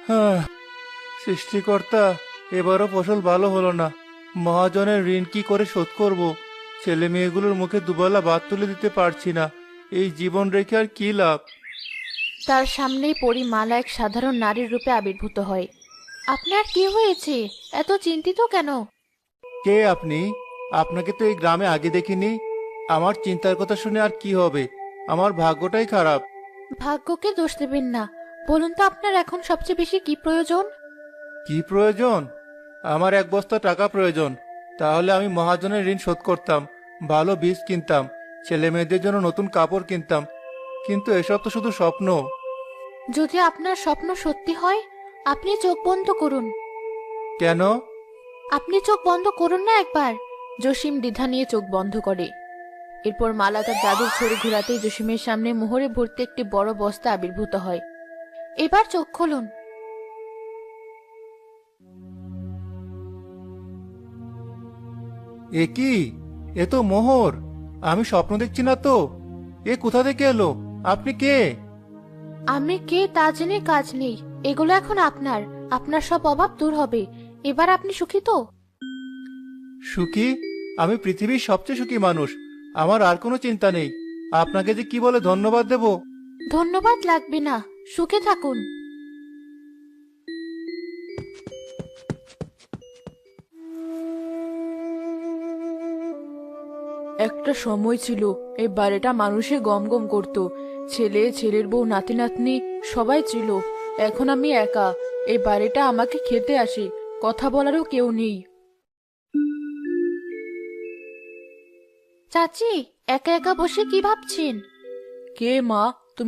হ্যাঁ, সৃষ্টিকর্তা, এবারও ফসল ভালো হলো না। মহাজনের ঋণ কি করে শোধ করব? ছেলে মেয়েগুলোর মুখে দুবেলা ভাত তুলে দিতে পারছি না। এই জীবন রেখে আর কি লাভ? তার সামনেই পরী মালা এক সাধারণ নারীর রূপে আবির্ভূত হয়। আপনার কি হয়েছে? এত চিন্তিত কেন? কে আপনি? আপনাকে তো এই গ্রামে আগে দেখিনি। আমার চিন্তার কথা শুনে আর কি হবে? আমার ভাগ্যটাই খারাপ। ভাগ্যকে দোষ দেবেন না। বলুন তো আপনার এখন সবচেয়ে বেশি কি প্রয়োজন? কি প্রয়োজন? আমার এক বস্তা টাকা প্রয়োজন। তাহলে আমি মহাজনের ঋণ শোধ করতাম, ভালো বীজ কিনতাম, ছেলে মেয়েদের জন্য নতুন কাপড় কিনতাম। কিন্তু এসব তো শুধু স্বপ্ন। যদি আপনার স্বপ্ন সত্যি হয়, আপনি চোখ বন্ধ করুন। কেন? আপনি চোখ বন্ধ করুন না একবার। জসিম দ্বিধা নিয়ে চোখ বন্ধ করে। এরপর মালা তার জাদুর ছড়ি ঘোরাতেই জসিমের সামনে মোহরে ভর্তি একটি বড় বস্তা আবির্ভূত হয়। এবার চোখ খুলুন। এ কি? এ তো মোহর। আমি স্বপ্ন দেখছি না তো? এ কোথা থেকে এলো? আপনি কে? আমি কে তা জেনে কাজ নেই। এগুলো এখন আপনার। আপনার সব অভাব দূর হবে। এবার আপনি সুখী তো? সুখী? আমি পৃথিবীর সবচেয়ে সুখী মানুষ। আমার আর কোনো চিন্তা নেই। আপনাকে যে কি বলে ধন্যবাদ দেব! ধন্যবাদ লাগবে না। সুখে থাকুন। একটা সময় ছিল এই বাড়িটা মানুষে গম গম করত। ছেলে, ছেলের বউ, নাতি নাতনি সবাই ছিল। এখন আমি একা। এই বাড়িটা আমাকে খেতে আসে, কথা বলারও কেউ নেই। চাচি, একা একা বসে কি ভাবছেন? কে মা?